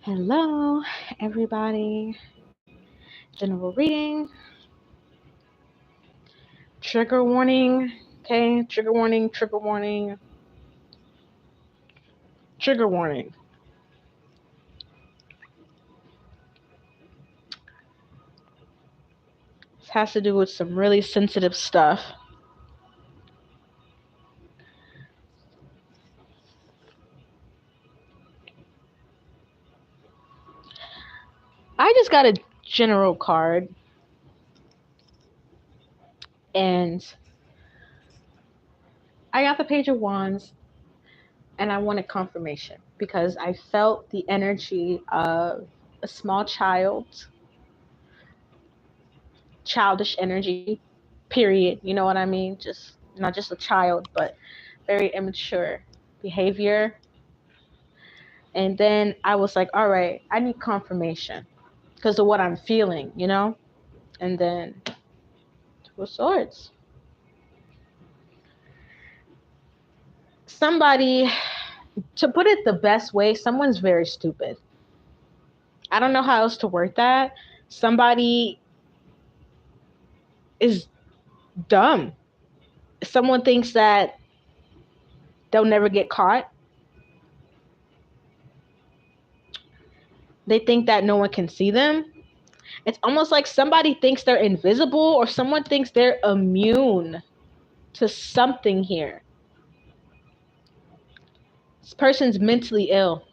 Hello, everybody. General reading. Trigger warning. Okay, trigger warning, trigger warning, trigger warning. This has to do with some really sensitive stuff. I just got a general card, and I got the Page of Wands, and I wanted confirmation because I felt the energy of a small child, childish energy, period. You know what I mean? Just not just a child, but very immature behavior. And then I was like, all right, I need confirmation because of what I'm feeling, you know? And then Two of Swords. Somebody, to put it the best way, someone's very stupid. I don't know how else to word that. Somebody is dumb. Someone thinks that they'll never get caught. They think that no one can see them. It's almost like somebody thinks they're invisible or someone thinks they're immune to something here. This person's mentally ill.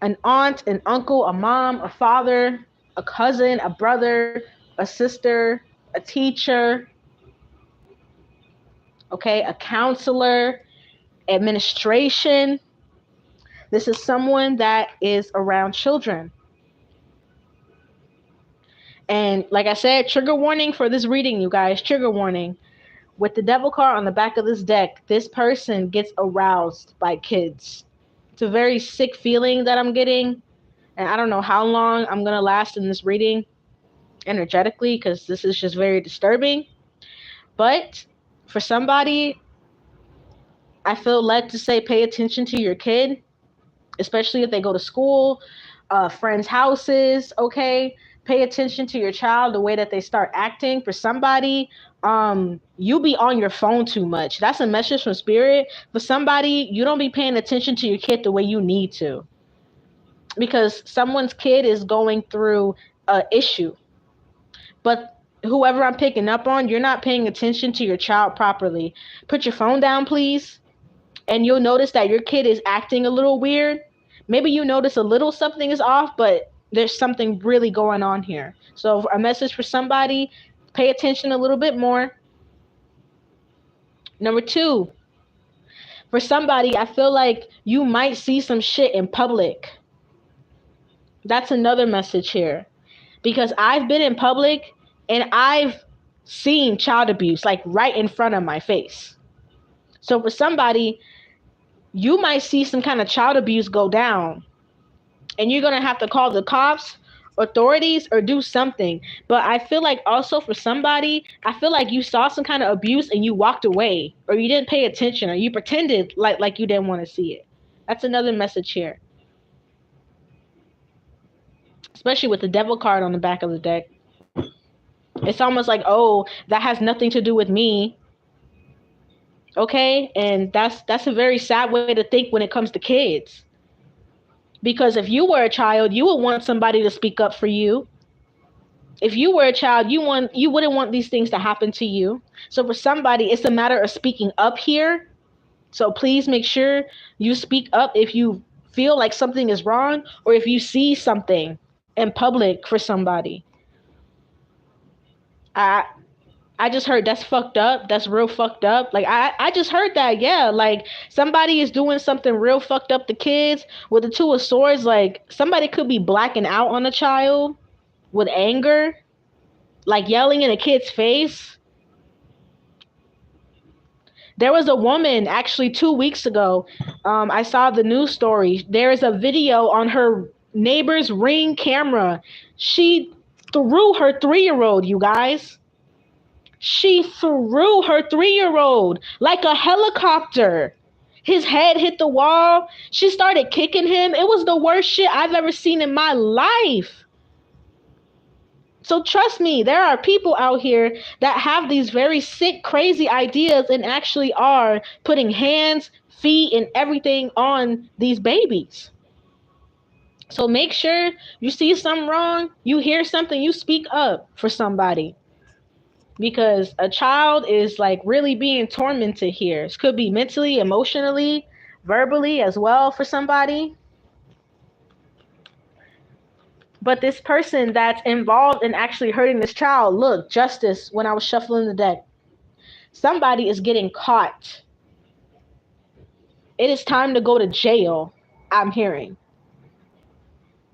An aunt, an uncle, a mom, a father, a cousin, a brother, a sister, a teacher, okay, a counselor, administration. This is someone that is around children. And like I said, trigger warning for this reading, you guys, trigger warning. With the devil card on the back of this deck, this person gets aroused by kids. It's a very sick feeling that I'm getting. And I don't know how long I'm going to last in this reading energetically because this is just very disturbing. But for somebody, I feel led to say pay attention to your kid, especially if they go to school, friends' houses, okay? Pay attention to your child, the way that they start acting. For somebody, you be on your phone too much. That's a message from spirit. For somebody, you don't be paying attention to your kid the way you need to. Because someone's kid is going through an issue. But whoever I'm picking up on, you're not paying attention to your child properly. Put your phone down, please. And you'll notice that your kid is acting a little weird. Maybe you notice a little something is off, but there's something really going on here. So a message for somebody, pay attention a little bit more. Number 2, for somebody, I feel like you might see some shit in public. That's another message here. Because I've been in public and I've seen child abuse like right in front of my face. So for somebody, you might see some kind of child abuse go down and you're going to have to call the cops, authorities, or do something. But I feel like also for somebody, I feel like you saw some kind of abuse and you walked away or you didn't pay attention or you pretended like you didn't want to see it. That's another message here. Especially with the devil card on the back of the deck. It's almost like, oh, that has nothing to do with me. Okay? And that's a very sad way to think when it comes to kids. Because if you were a child, you would want somebody to speak up for you. If you were a child, you wouldn't want these things to happen to you. So for somebody, it's a matter of speaking up here. So please make sure you speak up if you feel like something is wrong or if you see something in public for somebody. I just heard that's fucked up. That's real fucked up. Like, I just heard that. Yeah, like somebody is doing something real fucked up to kids with the Two of Swords. Like somebody could be blacking out on a child with anger, like yelling in a kid's face. There was a woman actually 2 weeks ago. I saw the news story. There is a video on her neighbor's Ring camera. She threw her 3-year-old, you guys. She threw her 3-year-old like a helicopter. His head hit the wall. She started kicking him. It was the worst shit I've ever seen in my life. So trust me, there are people out here that have these very sick, crazy ideas and actually are putting hands, feet, and everything on these babies. So make sure you see something wrong, you hear something, you speak up for somebody. Because a child is like really being tormented here. It could be mentally, emotionally, verbally as well for somebody. But this person that's involved in actually hurting this child, look, justice, when I was shuffling the deck, somebody is getting caught. It is time to go to jail, I'm hearing.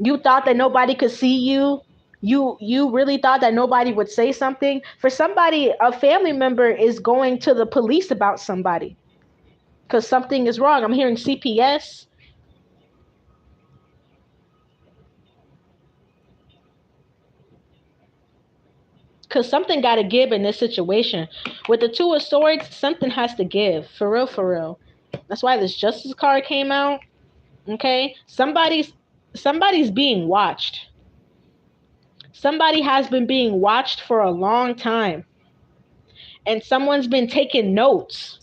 You thought that nobody could see you? You really thought that nobody would say something? For somebody, a family member is going to the police about somebody because something is wrong. I'm hearing CPS. Because something got to give in this situation. With the Two of Swords, something has to give. For real, for real. That's why this Justice card came out. Okay? Somebody's being watched. Somebody has been being watched for a long time. And someone's been taking notes.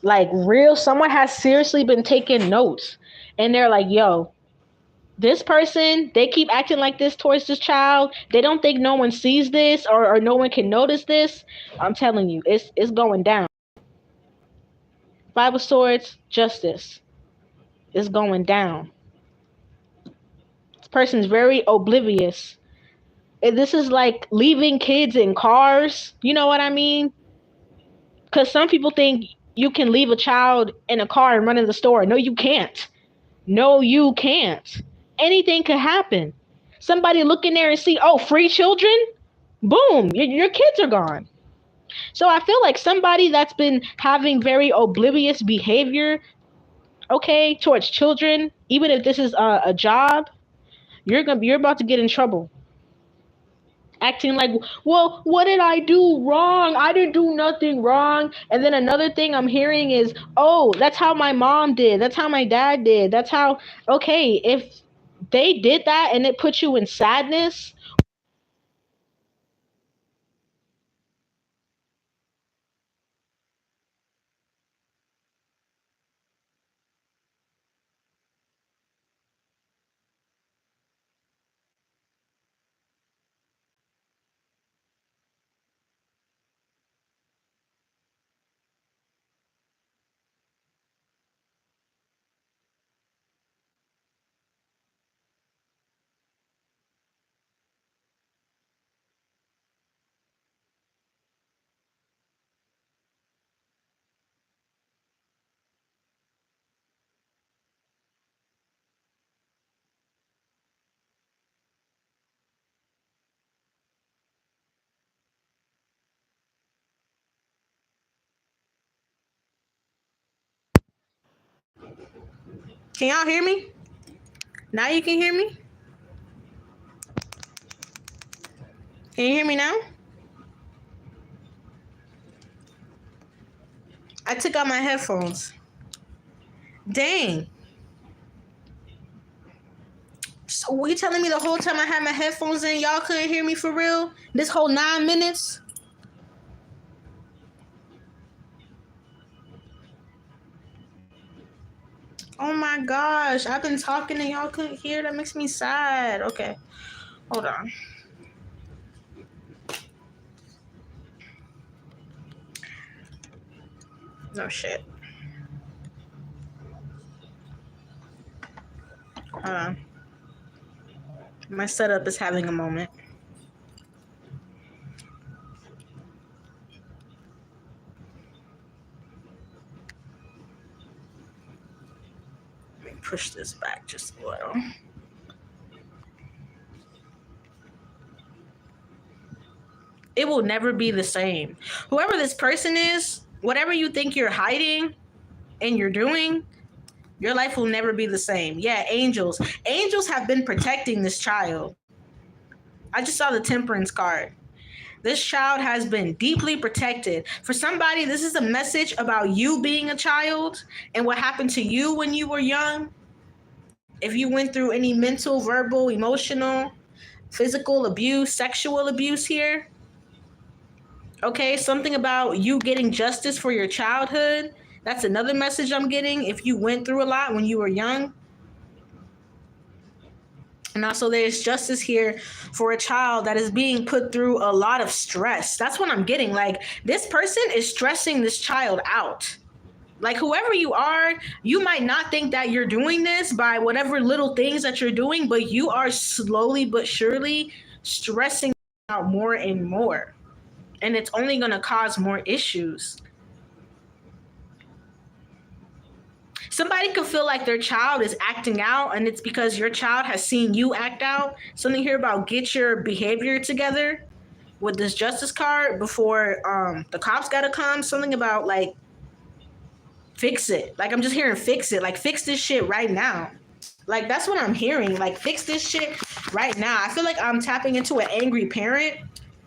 Like real, someone has seriously been taking notes. And they're like, yo, this person, they keep acting like this towards this child. They don't think no one sees this or no one can notice this. I'm telling you, it's going down. Five of Swords, justice. It's going down. This person's very oblivious. This is like leaving kids in cars. You know what I mean? Because some people think you can leave a child in a car and run in the store. No, you can't. No, you can't. Anything could happen. Somebody look in there and see, oh, free children? Boom, your kids are gone. So I feel like somebody that's been having very oblivious behavior, okay, towards children, even if this is a job, you're about to get in trouble. Acting like, well, what did I do wrong? I didn't do nothing wrong. And then another thing I'm hearing is, oh, that's how my mom did. That's how my dad did. That's how, okay, if they did that and it put you in sadness. Can y'all hear me? Now you can hear me? Can you hear me now? I took out my headphones. Dang. So were you telling me the whole time I had my headphones in, y'all couldn't hear me for real? This whole 9 minutes? Oh my gosh, I've been talking and y'all couldn't hear. That makes me sad. Okay, hold on. No shit. Hold on. My setup is having a moment. Let me push this back just a little. It will never be the same. Whoever this person is, whatever you think you're hiding and you're doing, your life will never be the same. Yeah, angels. Angels have been protecting this child. I just saw the Temperance card. This child has been deeply protected. For somebody, this is a message about you being a child and what happened to you when you were young. If you went through any mental, verbal, emotional, physical abuse, sexual abuse here, okay, something about you getting justice for your childhood. That's another message I'm getting. If you went through a lot when you were young. And also there's justice here for a child that is being put through a lot of stress. That's what I'm getting. Like, this person is stressing this child out. Like, whoever you are, you might not think that you're doing this by whatever little things that you're doing, but you are slowly but surely stressing out more and more. And it's only going to cause more issues. Somebody could feel like their child is acting out, and it's because your child has seen you act out. Something here about get your behavior together with this justice card before the cops gotta come. Something about like fix it. Like, I'm just hearing fix it. Like, fix this shit right now. Like, that's what I'm hearing. Like, fix this shit right now. I feel like I'm tapping into an angry parent.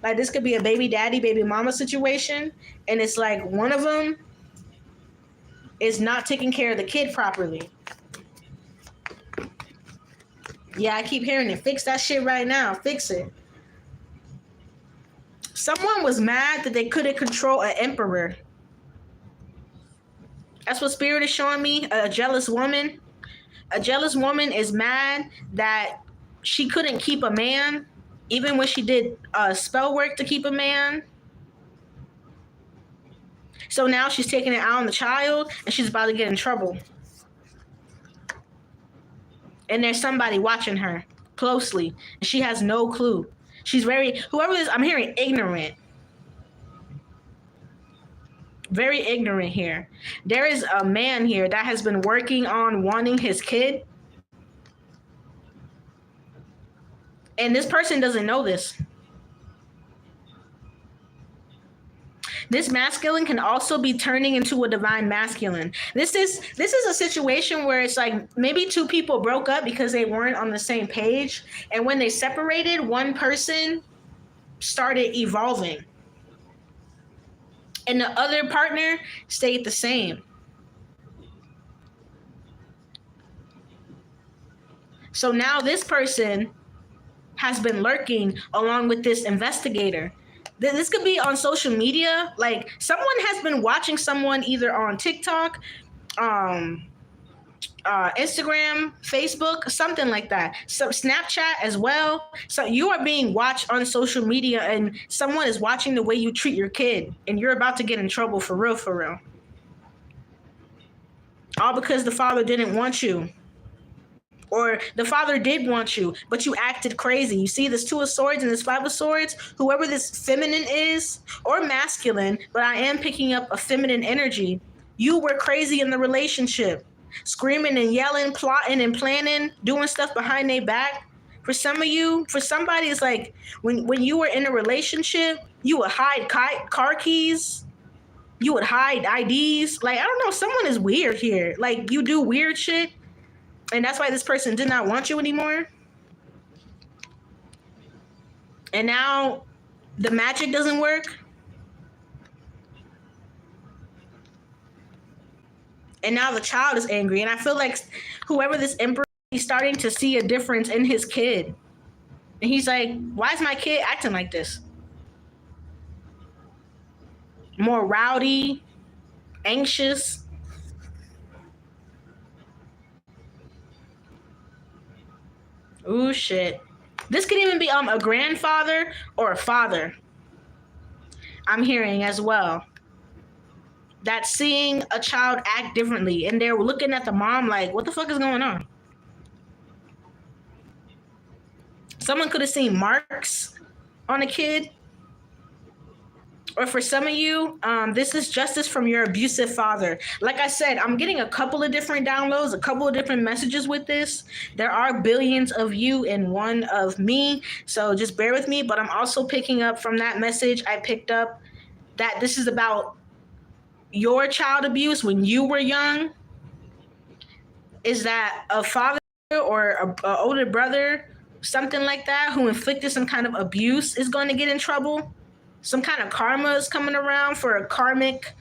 Like, this could be a baby daddy, baby mama situation, and it's like one of them is not taking care of the kid properly. Yeah, I keep hearing it. Fix that shit right now. Fix it. Someone was mad that they couldn't control an emperor. That's what Spirit is showing me. A jealous woman. A jealous woman is mad that she couldn't keep a man, even when she did spell work to keep a man. So now she's taking it out on the child, and she's about to get in trouble. And there's somebody watching her closely, and she has no clue. She's whoever this, I'm hearing ignorant. Very ignorant here. There is a man here that has been working on wanting his kid. And this person doesn't know this. This masculine can also be turning into a divine masculine. This is a situation where it's like maybe two people broke up because they weren't on the same page. And when they separated, one person started evolving. And the other partner stayed the same. So now this person has been lurking along with this investigator. This could be on social media. Like, someone has been watching someone either on TikTok, Instagram, Facebook, something like that. So Snapchat as well. So you are being watched on social media, and someone is watching the way you treat your kid, and you're about to get in trouble for real, for real. All because the father didn't want you. Or the father did want you, but you acted crazy. You see this Two of Swords and this Five of Swords? Whoever this feminine is, or masculine, but I am picking up a feminine energy. You were crazy in the relationship. Screaming and yelling, plotting and planning, doing stuff behind their back. For some of you, for somebody, it's like when you were in a relationship, you would hide car keys. You would hide IDs. Like, I don't know, someone is weird here. Like, you do weird shit. And that's why this person did not want you anymore. And now the magic doesn't work. And now the child is angry. And I feel like whoever this emperor, he's starting to see a difference in his kid. And he's like, why is my kid acting like this? More rowdy, anxious. Ooh, shit. This could even be a grandfather or a father. I'm hearing as well. That's seeing a child act differently, and they're looking at the mom like, what the fuck is going on? Someone could have seen marks on a kid. Or for some of you, this is justice from your abusive father. Like I said, I'm getting a couple of different downloads, a couple of different messages with this. There are billions of you and one of me, so just bear with me. But I'm also picking up from that message, I picked up that this is about your child abuse when you were young. Is that a father or an older brother, something like that, who inflicted some kind of abuse is going to get in trouble? some kind of karma is coming around for a karmic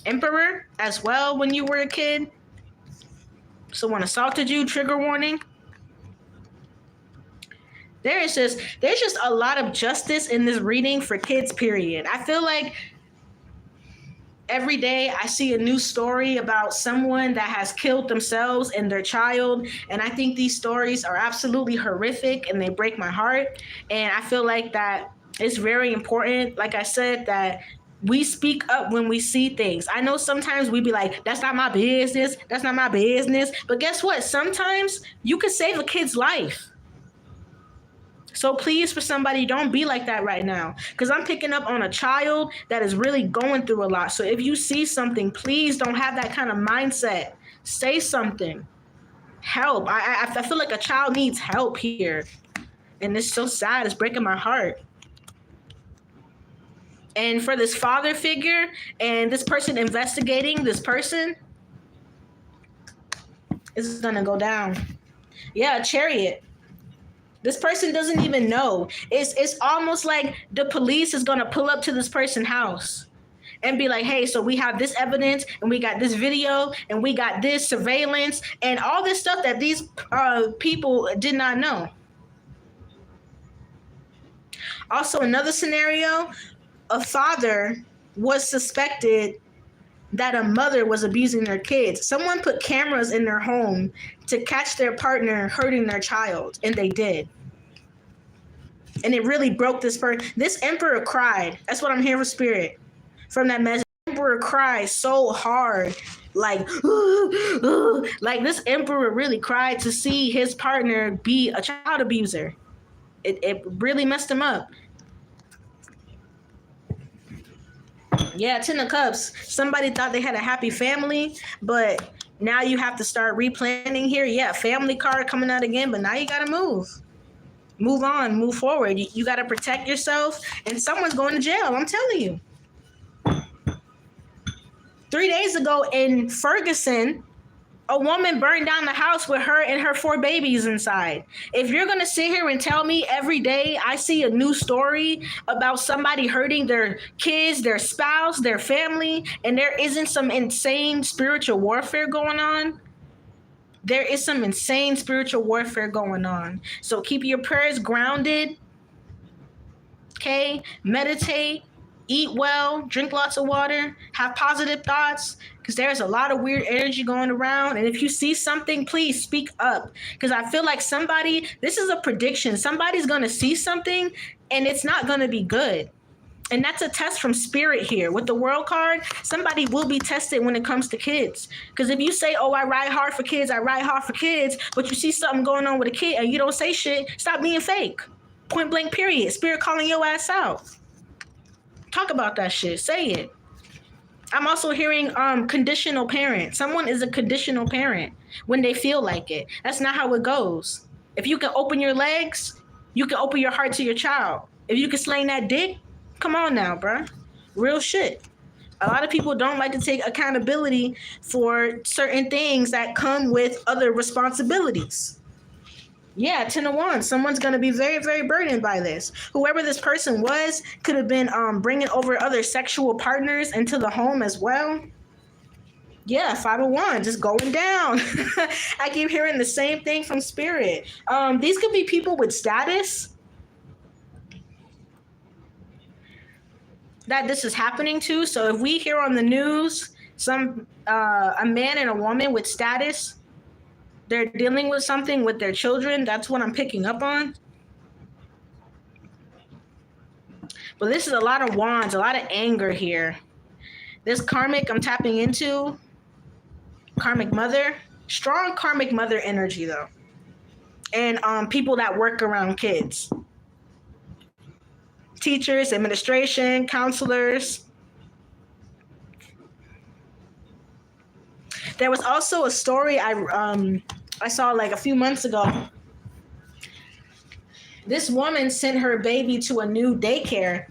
emperor as well when you were a kid. Someone assaulted you, trigger warning. There's just a lot of justice in this reading for kids, period. I feel like every day I see a new story about someone that has killed themselves and their child. And I think these stories are absolutely horrific and they break my heart. And I feel like that it's very important, like I said, that we speak up when we see things. I know sometimes we be like, that's not my business. That's not my business. But guess what? Sometimes you could save a kid's life. So please, for somebody, don't be like that right now. Because I'm picking up on a child that is really going through a lot. So if you see something, please don't have that kind of mindset. Say something. Help. I feel like a child needs help here. And it's so sad. It's breaking my heart. And for this father figure and this person investigating this person, it's going to go down. Yeah, a Chariot. This person doesn't even know. It's almost like the police is going to pull up to this person's house and be like, hey, so we have this evidence and we got this video and we got this surveillance and all this stuff that these people did not know. Also, another scenario, a father was suspected that a mother was abusing their kids. Someone put cameras in their home to catch their partner hurting their child, and they did. And it really broke this person. This emperor cried. That's what I'm hearing from spirit. From that message, the emperor cried so hard, like this emperor really cried to see his partner be a child abuser. It really messed him up. Yeah, 10 of Cups. Somebody thought they had a happy family, but now you have to start replanning here. Yeah, family card coming out again, but now you got to move. Move on, move forward. You got to protect yourself, and someone's going to jail. I'm telling you. 3 days ago in Ferguson, a woman burned down the house with her and her 4 babies inside. If you're going to sit here and tell me every day I see a new story about somebody hurting their kids, their spouse, their family, and there isn't some insane spiritual warfare going on, there is some insane spiritual warfare going on. So keep your prayers grounded, okay? Meditate. Eat well, drink lots of water, have positive thoughts, because there's a lot of weird energy going around. And if you see something, please speak up, because I feel like this is a prediction. Somebody's going to see something and it's not going to be good. And that's a test from spirit here. With the world card, somebody will be tested when it comes to kids. Because if you say, oh, I ride hard for kids, but you see something going on with a kid and you don't say shit, stop being fake. Point blank, period. Spirit calling your ass out. Talk about that shit. Say it. I'm also hearing conditional parent. Someone is a conditional parent when they feel like it. That's not how it goes. If you can open your legs, you can open your heart to your child. If you can sling that dick, come on now, bruh. Real shit. A lot of people don't like to take accountability for certain things that come with other responsibilities. Yeah, 10 of Wands. Someone's going to be very, very burdened by this. Whoever this person was could have been bringing over other sexual partners into the home as well. Yeah, 5 of Wands, just going down. I keep hearing the same thing from spirit. These could be people with status that this is happening to. So if we hear on the news a man and a woman with status, they're dealing with something with their children, that's what I'm picking up on. But this is a lot of wands, a lot of anger here. This karmic I'm tapping into, karmic mother, strong karmic mother energy though. And people that work around kids. Teachers, administration, counselors. There was also a story I saw like a few months ago. This woman sent her baby to a new daycare,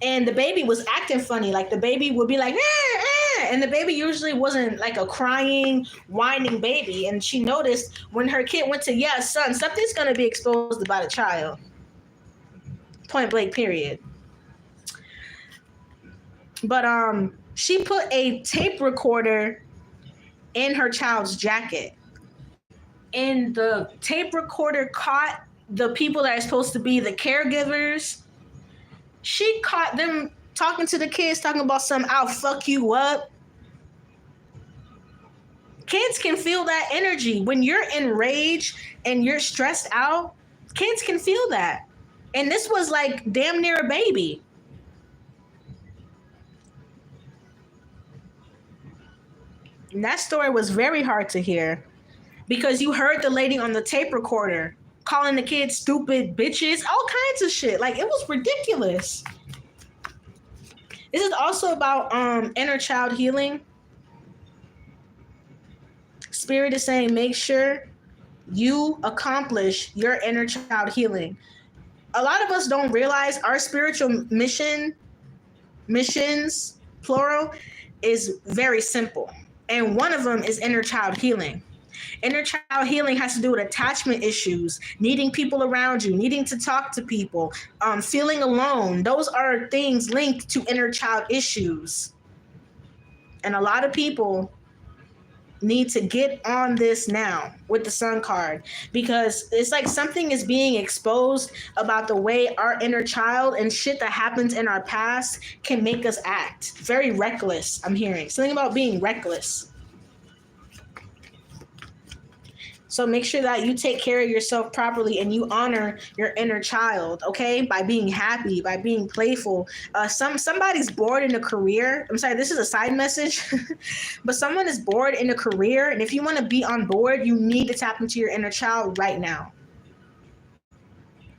and the baby was acting funny. Like the baby would be like, ah, ah, and the baby usually wasn't like a crying, whining baby. And she noticed when her kid went to, yeah, son, something's going to be exposed about a child. Point blank, period. But she put a tape recorder in her child's jacket. And the tape recorder caught the people that are supposed to be the caregivers. She caught them talking to the kids, talking about some "I'll fuck you up." Kids can feel that energy. When you're enraged and you're stressed out, kids can feel that. And this was like damn near a baby. And that story was very hard to hear because you heard the lady on the tape recorder calling the kids stupid bitches, all kinds of shit. Like, it was ridiculous. This is also about inner child healing. Spirit is saying, make sure you accomplish your inner child healing. A lot of us don't realize our spiritual missions, plural, is very simple. And one of them is inner child healing. Inner child healing has to do with attachment issues, needing people around you, needing to talk to people, feeling alone. Those are things linked to inner child issues. And a lot of people need to get on this now with the Sun card, because it's like something is being exposed about the way our inner child and shit that happens in our past can make us act very reckless. I'm hearing something about being reckless. So make sure that you take care of yourself properly and you honor your inner child, okay? By being happy, by being playful. Somebody's bored in a career. I'm sorry, this is a side message. But someone is bored in a career, and if you want to be on board, you need to tap into your inner child right now.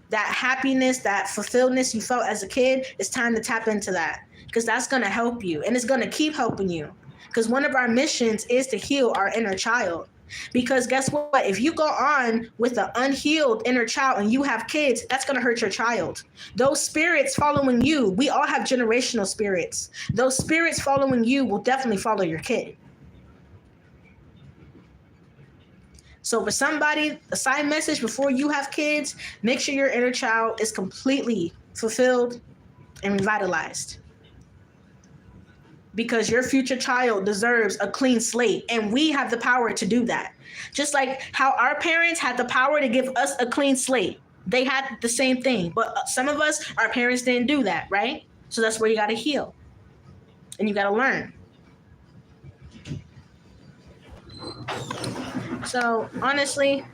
That happiness, that fulfilledness you felt as a kid, it's time to tap into that, because that's going to help you, and it's going to keep helping you. Because one of our missions is to heal our inner child. Because guess what? If you go on with an unhealed inner child and you have kids, that's going to hurt your child. Those spirits following you, we all have generational spirits. Those spirits following you will definitely follow your kid. So for somebody, a side message before you have kids, make sure your inner child is completely fulfilled and revitalized. Because your future child deserves a clean slate, and we have the power to do that. Just like how our parents had the power to give us a clean slate. They had the same thing, but some of us, our parents didn't do that, right? So that's where you got to heal, and you got to learn. So honestly,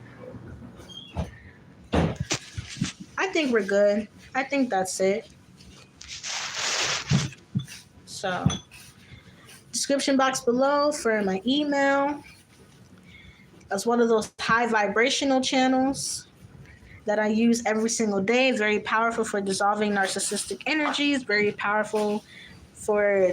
I think we're good. I think that's it. So description box below for my email, as one of those high vibrational channels that I use every single day. Very powerful for dissolving narcissistic energies, very powerful for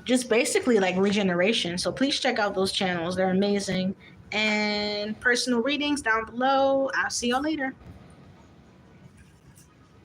just basically like regeneration. So please check out those channels. They're amazing. And personal readings down below. I'll see y'all later.